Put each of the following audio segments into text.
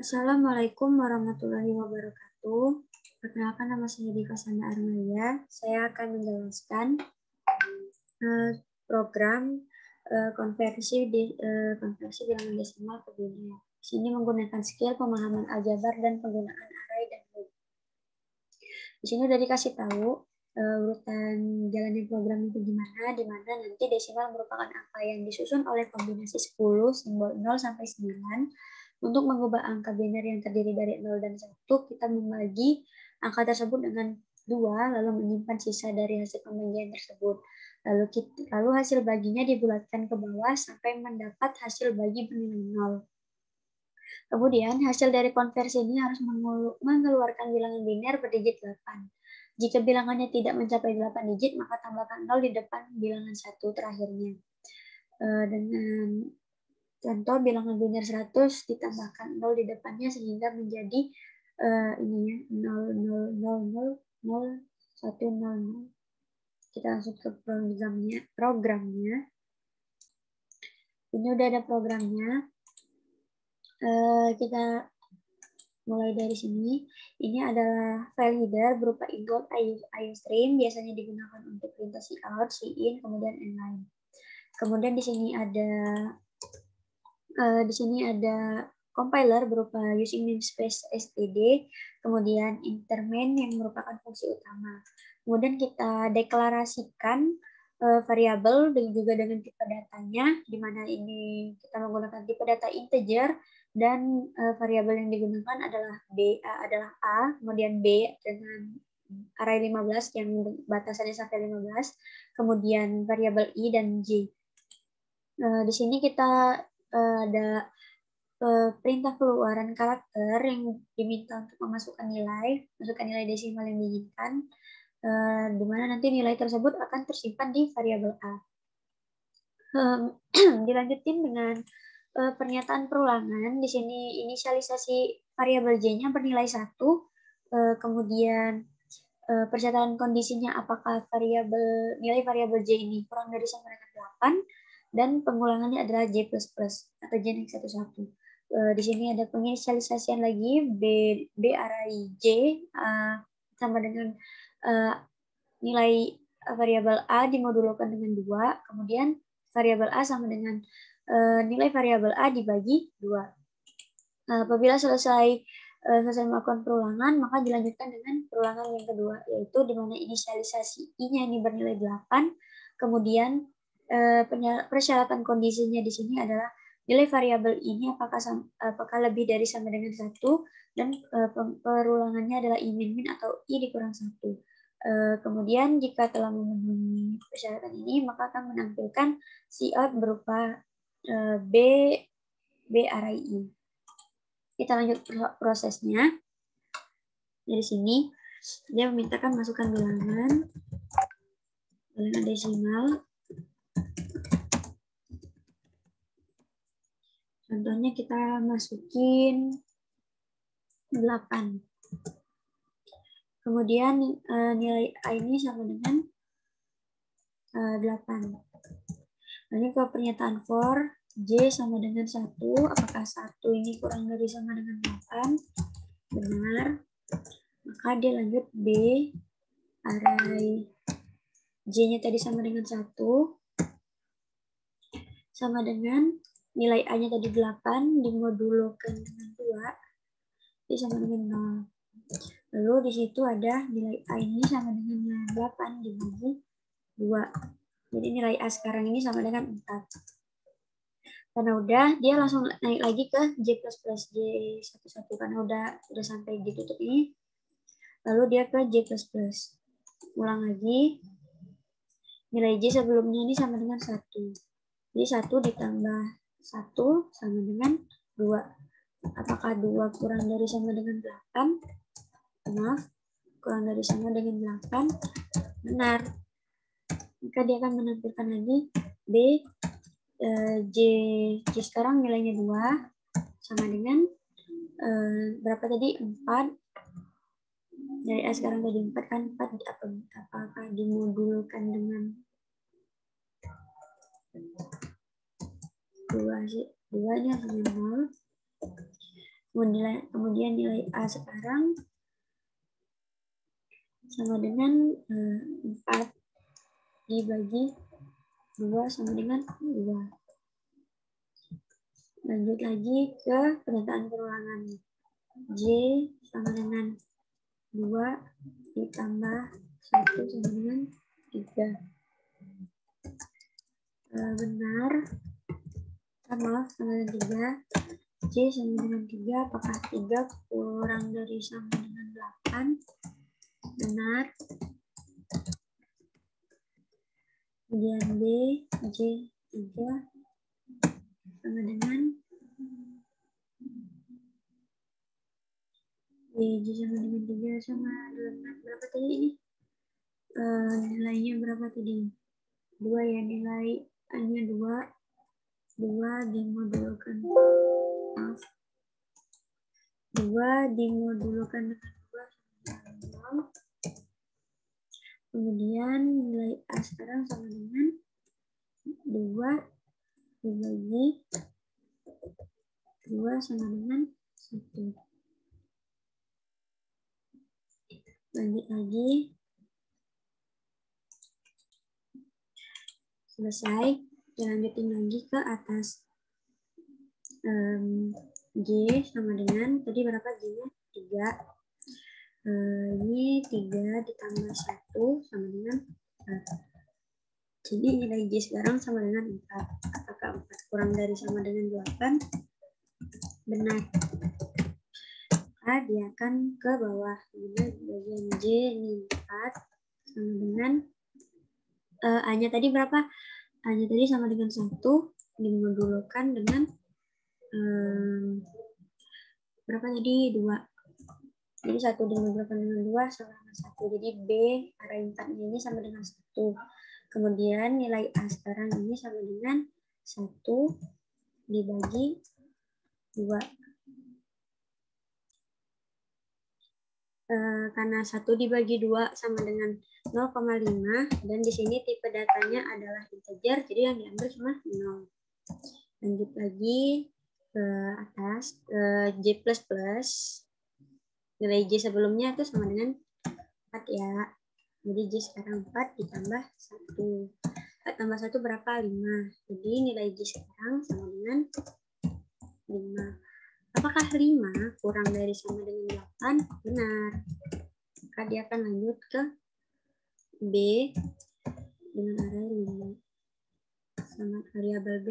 Assalamualaikum warahmatullahi wabarakatuh. Perkenalkan, nama saya Dika Sanda Armalia. Saya akan menjelaskan program konversi bilangan desimal ke biner. Di sini menggunakan skill pemahaman aljabar dan penggunaan array dan loop. Di sini udah dikasih tahu urutan jalannya program itu gimana, di mana nanti desimal merupakan angka yang disusun oleh kombinasi 10, simbol 0 sampai 9. Untuk mengubah angka biner yang terdiri dari 0 dan 1, kita membagi angka tersebut dengan 2, lalu menyimpan sisa dari hasil pembagian tersebut. Lalu hasil baginya dibulatkan ke bawah sampai mendapat hasil bagi bernilai 0. Kemudian, hasil dari konversi ini harus mengeluarkan bilangan biner berdigit 8. Jika bilangannya tidak mencapai 8 digit, maka tambahkan 0 di depan bilangan 1 terakhirnya. Dengan contoh, bilangan biner 100 ditambahkan 0 di depannya sehingga menjadi 0,000,0,100. Kita langsung ke programnya. Ini udah ada programnya. Kita mulai dari sini. Ini adalah file header berupa input iostream, biasanya digunakan untuk perintah cout, cin, kemudian inline. Kemudian di sini ada compiler berupa using namespace std, kemudian intermain yang merupakan fungsi utama. Kemudian kita deklarasikan variabel dan juga dengan tipe datanya, di mana ini kita menggunakan tipe data integer dan variabel yang digunakan adalah A, kemudian B dengan array 15 yang batasannya sampai 15, kemudian variabel I dan J. Di sini kita ada perintah keluaran karakter yang diminta untuk masukkan nilai desimal yang diinginkan, di mana nanti nilai tersebut akan tersimpan di variabel A. Dilanjutin dengan pernyataan perulangan. Di sini inisialisasi variabel J-nya bernilai 1, kemudian pernyataan kondisinya apakah nilai variabel J ini kurang dari sama dengan 8, dan pengulangannya adalah J++ atau J yang 1. Di sini ada penginisialisasian lagi B array J sama dengan nilai variabel A dimodulkan dengan 2, kemudian variabel A sama dengan nilai variabel A dibagi 2. Apabila selesai melakukan perulangan, maka dilanjutkan dengan perulangan yang kedua, yaitu di mana inisialisasi I-nya ini bernilai 8, kemudian persyaratan kondisinya di sini adalah nilai variabel ini apakah lebih dari sama dengan 1, dan perulangannya adalah I min atau I dikurang 1. Kemudian jika telah memenuhi persyaratan ini, maka akan menampilkan cout berupa B array I. Kita lanjut prosesnya. Dari sini dia memintakan masukkan bilangan desimal. Contohnya kita masukin 8. Kemudian nilai A ini sama dengan 8. Lalu ke pernyataan for J sama dengan 1, apakah 1 ini kurang dari sama dengan 8? Benar. Maka dia lanjut B array J-nya tadi sama dengan 1, sama dengan nilai A-nya tadi 8 dimodulkan dengan 2, jadi sama dengan 0. Lalu di situ ada nilai A ini sama dengan nilai 8 dibagi 2. Jadi nilai A sekarang ini sama dengan 4. Karena udah, dia langsung naik lagi ke J++J11 karena udah sampai di titik ini. Lalu dia ke J++. Ulang lagi. Nilai J sebelumnya ini sama dengan 1. Jadi 1 ditambah 1 sama dengan 2. Apakah 2 kurang dari sama dengan 8? Maaf, kurang dari sama dengan 8. Benar. Maka dia akan menampilkan lagi B J sekarang nilainya 2 sama dengan berapa tadi? 4. Dari A sekarang tadi 4 kan, 4 apakah dimodulkan dengan 2 sih? 2 nya sama 0. Kemudian nilai A sekarang sama dengan 4 dibagi 2 sama dengan 2. Lanjut lagi ke pernyataan perulangan. J sama dengan 2 ditambah 1 sama dengan 3. Benar. Sama dengan 3. J sama dengan 3. Apakah 3 kurang dari sama dengan 8? Benar. Kemudian B, J 3 sama dengan B, J sama dengan 3 sama dengan berapa tadi ini? Nilainya berapa tadi? 2 ya, nilai A-nya 2 dimodulkan. Maaf. 2 dimodulkan dengan 2 sama 0. Kemudian nilai A sekarang sama dengan 2 dibagi 2 sama dengan 1. Lanjut lagi. Selesai. Lanjutin lagi ke atas. J sama dengan, tadi berapa J-nya? 3. Ini 3 ditambah 1 sama dengan 4. Jadi nilai J sekarang sama dengan 4. Apakah 4 kurang dari sama dengan 8? Benar. Maka dia akan ke bawah. Kemudian bagian J ini 4 sama dengan A-nya tadi berapa? A-nya tadi sama dengan 1 dimodulkan dengan berapa tadi? 2. Jadi 1 dimodulkan dengan 2 sama dengan 1. Jadi B arah 4-nya ini sama dengan 1. Kemudian nilai A sekarang ini sama dengan 1 dibagi 2. Karena 1 dibagi 2 sama dengan 0,5 dan di sini tipe datanya adalah integer, jadi yang diambil cuma 0. Lanjut lagi ke atas, J++. Nilai J sebelumnya itu sama dengan 4 ya. Jadi J sekarang 4 ditambah 1. 4 tambah 1 berapa? 5. Jadi nilai J sekarang sama dengan 5. Apakah 5 kurang dari sama dengan 8? Benar. Maka dia akan lanjut ke B dengan arah 5. Sama variabel B.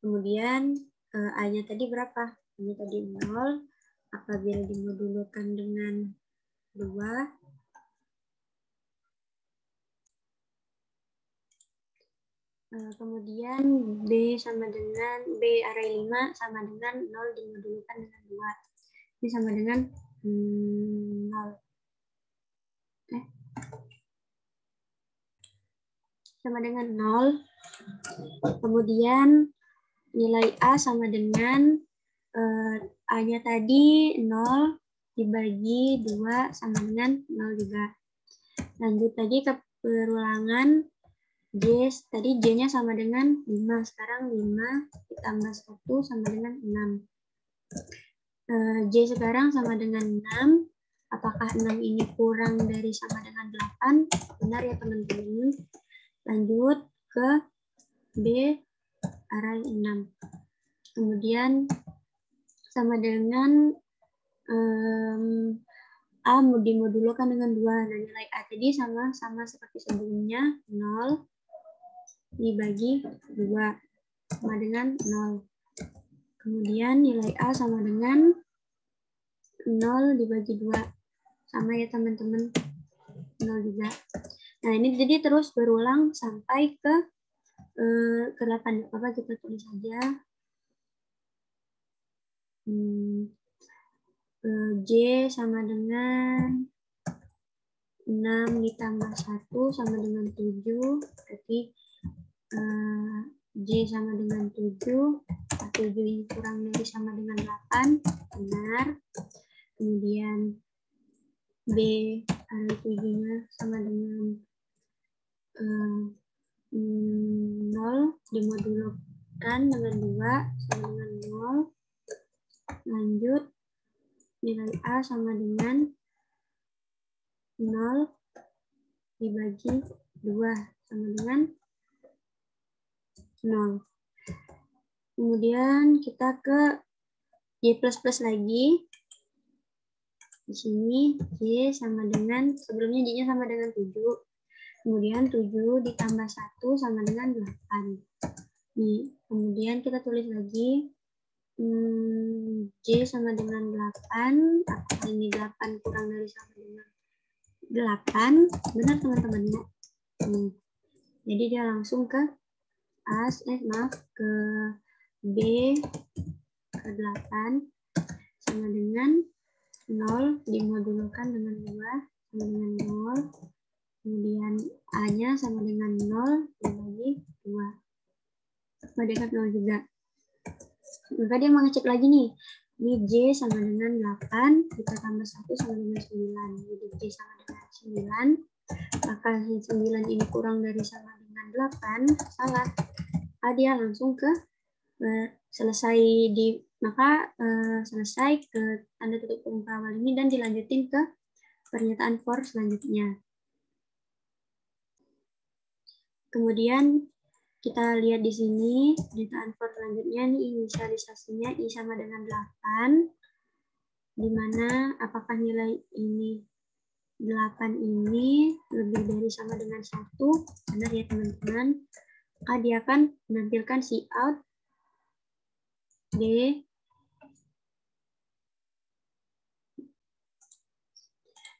Kemudian A-nya tadi berapa? A-nya tadi 0. Apabila dimodulkan dengan 2. Kemudian B sama dengan B array 5 sama dengan 0 dimodulkan dengan 2. Ini sama dengan 0. Sama dengan 0. Kemudian nilai A sama dengan A-nya tadi 0 dibagi 2 sama dengan 0 juga. Lanjut lagi ke perulangan. J, tadi J-nya sama dengan 5. Sekarang 5 ditambah 1 sama dengan 6. J sekarang sama dengan 6. Apakah 6 ini kurang dari sama dengan 8? Benar ya teman-teman. Lanjut ke B array 6. Kemudian sama dengan A dimodulkan dengan 2. Nah, nilai A tadi sama seperti sebelumnya, 0 dibagi 2 sama dengan 0. Kemudian nilai A sama dengan 0 dibagi 2. Sama ya teman-teman, 0 juga. Nah, ini jadi terus berulang sampai ke 8. Apa kita tulis saja. J sama dengan 6 ditambah 1 sama dengan 7. Berarti J sama dengan 7. 7 ini kurang dari sama dengan 8. Benar. Kemudian B array 7-nya sama dengan 0 dimodulkan dengan 2 sama dengan 0. Lanjut, nilai A sama dengan 0 dibagi 2 sama dengan 0. Kemudian kita ke Y++ lagi. Di sini Y sama dengan, sebelumnya Y-nya sama dengan 7. Kemudian 7 ditambah 1 sama dengan 8. Nih, kemudian kita tulis lagi J sama dengan 8. Apakah ini 8 kurang dari sama dengan 8? Benar teman-teman ya. Jadi dia langsung ke ke B ke 8 sama dengan 0 dimodulkan dengan 2 sama dengan 0. Kemudian A-nya sama dengan 0 dibagi 2. Sama dengan 0 juga. Maka dia mengecek lagi nih. Ini J sama dengan 8, kita tambah 1 sama dengan 9. Jadi J sama dengan 9. Maka 9 ini kurang dari sama dengan 8. Salah. Dia langsung ke selesai selesai ke tanda tutup kurung awal ini dan dilanjutin ke pernyataan for selanjutnya. Kemudian kita lihat di sini pernyataan for selanjutnya nih, inisialisasinya I sama dengan 8, di mana apakah nilai ini 8 ini lebih dari sama dengan 1? Benar ya teman-teman. Dia akan menampilkan Cout D.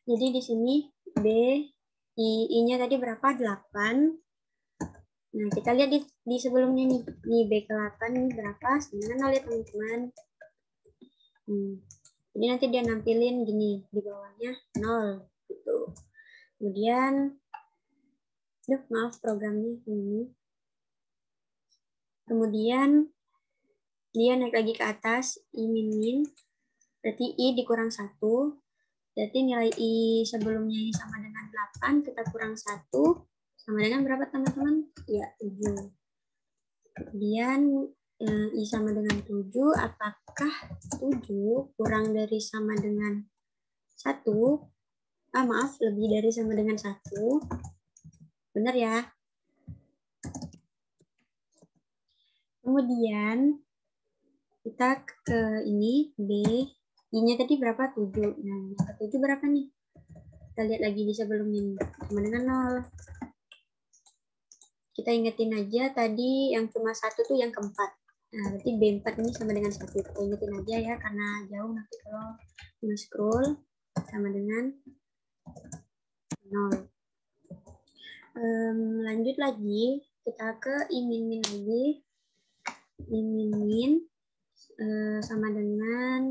Jadi di sini B, I-nya tadi berapa? 8. Nah, kita lihat di sebelumnya nih. Nih B ke 8 ini berapa? 9 ya teman-teman. Jadi nanti dia nampilin gini, di bawahnya 0. Gitu. Kemudian, maaf programnya ini. Kemudian, dia naik lagi ke atas, I min, berarti I dikurang 1. Berarti nilai I sebelumnya ini sama dengan 8, kita kurang 1, sama dengan berapa teman-teman? Ya, 7. Kemudian I sama dengan 7, apakah 7 kurang dari sama dengan 1? Maaf, lebih dari sama dengan 1. Benar ya? Kemudian kita ke ini, B. I-nya tadi berapa? 7. Nah, yang ke 7 berapa nih? Kita lihat lagi di sebelumnya nih. Sama dengan 0. Kita ingetin aja tadi yang cuma 1 tuh yang keempat. Nah, berarti B4 ini sama dengan 1. Kita ingetin aja ya, karena jauh nanti kalau scroll sama dengan 0. Lanjut lagi, kita ke I min lagi. I min sama dengan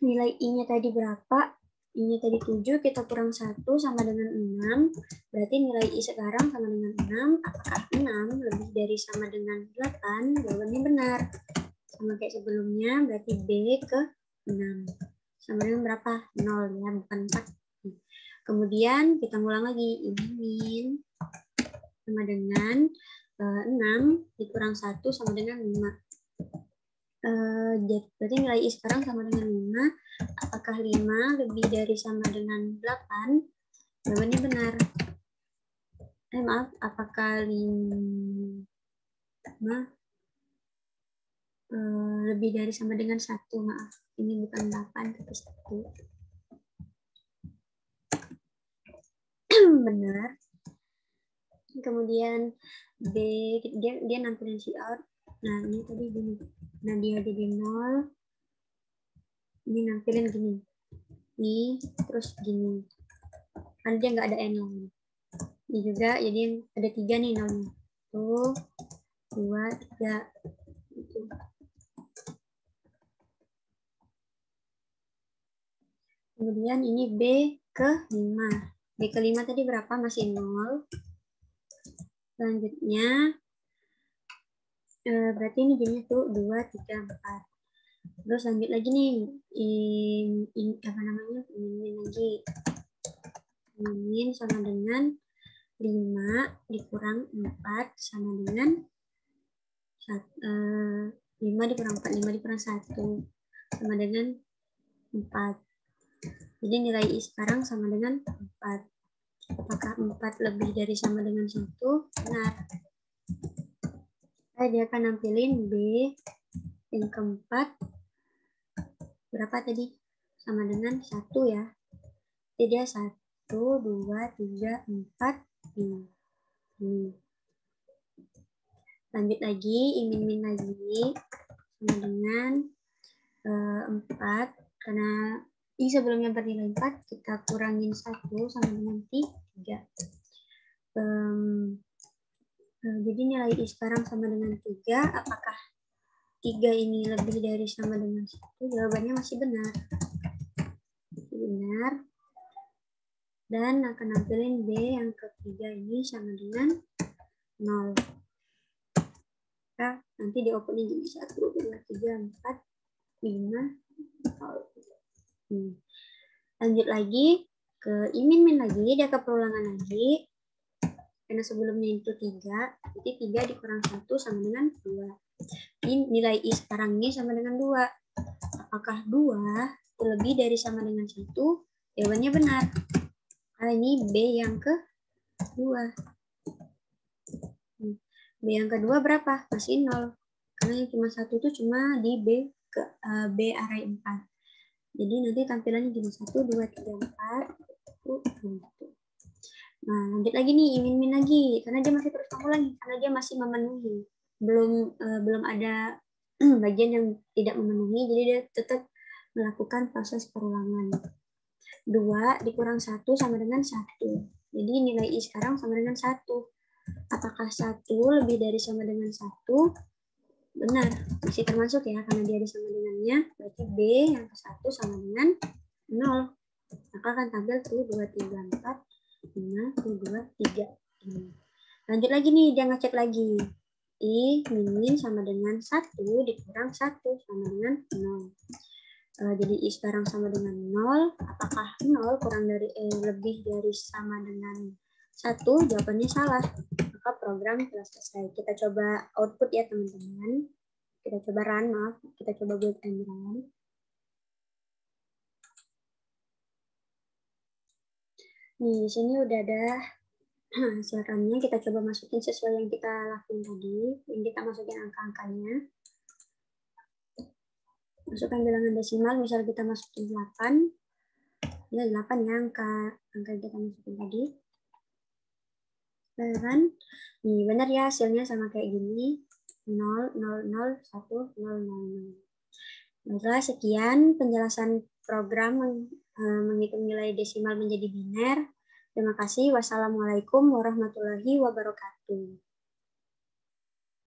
nilai I-nya tadi berapa? I-nya tadi 7, kita kurang 1 sama dengan 6. Berarti nilai I sekarang sama dengan 6. Apakah 6 lebih dari sama dengan 8? Jawabannya benar. Sama kayak sebelumnya, berarti B ke 6. Sama dengan berapa? 0 ya, bukan 4. Kemudian kita ngulang lagi. I min sama dengan 6 dikurang 1 sama dengan 5. Berarti nilai I sekarang sama dengan 5. Apakah 5 lebih dari sama dengan 8? Jawabannya benar. Maaf, apakah 5 lebih dari sama dengan 1? Maaf, ini bukan 8 tapi 1. Benar. Kemudian B, dia nampilin Cout. Nah, ini tadi gini. Nah, dia jadi 0. Ini nampilin gini. Ini terus gini. Kan dia nggak ada N lagi. Ini juga, jadi ada 3 nih nolnya. 1, 2, 3. Gitu. Kemudian ini B ke 5. B ke 5 tadi berapa? Masih 0. Selanjutnya, berarti ini jadinya tuh 2, 3, 4. Terus lanjut lagi nih, apa namanya? Ini lagi. Min sama dengan 5 dikurang 4 sama dengan 5 dikurang 4, 5 dikurang 1 sama dengan 4. Jadi nilai I sekarang sama dengan 4. Apakah 4 lebih dari sama dengan 1? Benar. Dia akan nampilin B yang keempat. Berapa tadi? Sama dengan 1 ya. Jadi dia 1, 2, 3, 4, 5. Lanjut lagi, min lagi. Sama dengan 4. Karena I sebelumnya bernilai 4, kita kurangin 1 sama dengan 3. Jadi nilai I sekarang sama dengan 3. Apakah 3 ini lebih dari sama dengan 1? Jawabannya masih benar. Masih benar. Dan akan nampilin B yang ketiga ini sama dengan 0. Nah, nanti di outputnya jadi 1, 2, 3, 4, 5, 0. Lanjut lagi ke min lagi, dia ke perulangan lagi. Karena sebelumnya itu 3, jadi 3 dikurang 1 sama dengan 2. Ini nilai I sekarang ini sama dengan 2. Apakah 2 itu lebih dari sama dengan 1? Jawabannya benar. Karena ini B yang kedua. B yang kedua berapa? Masih 0. Karena yang cuma 1 itu cuma di B array 4. Jadi nanti tampilannya jadi 1, 2, 3, 4. Nah, lanjut lagi nih, min lagi. Karena dia masih terus mengulangi. Karena dia masih memenuhi. Belum ada bagian yang tidak memenuhi. Jadi dia tetap melakukan proses perulangan. 2 dikurang 1 sama dengan 1. Jadi nilai I sekarang sama dengan 1. Apakah 1 lebih dari sama dengan 1? Benar, masih termasuk ya, karena dia ada sama dengannya. Berarti B yang ke-1 sama dengan 0. Maka akan tampil 1, 2, 3, 4, 5, 1, 2, 3. Lanjut lagi nih, dia ngecek lagi. I min sama dengan 1 dikurang 1 sama dengan 0. Jadi I sekarang sama dengan 0. Apakah 0 kurang dari lebih dari sama dengan 1? Jawabannya salah. Maka program telah selesai. Kita coba output ya teman-teman. Kita coba run, maaf. Kita coba build and run. Nih, di sini udah ada hasil runnya. Kita coba masukin sesuai yang kita lakuin tadi. Yang kita masukin angka-angkanya. Masukkan bilangan desimal, misal kita masukin 8. Ya, 8 ya angka yang kita masukin tadi. Kan? Nih, benar ya hasilnya sama kayak gini. 0, 0, 0, 1, 0, 0, 0. Baiklah, sekian penjelasan program menghitung nilai desimal menjadi biner. Terima kasih. Wassalamualaikum warahmatullahi wabarakatuh.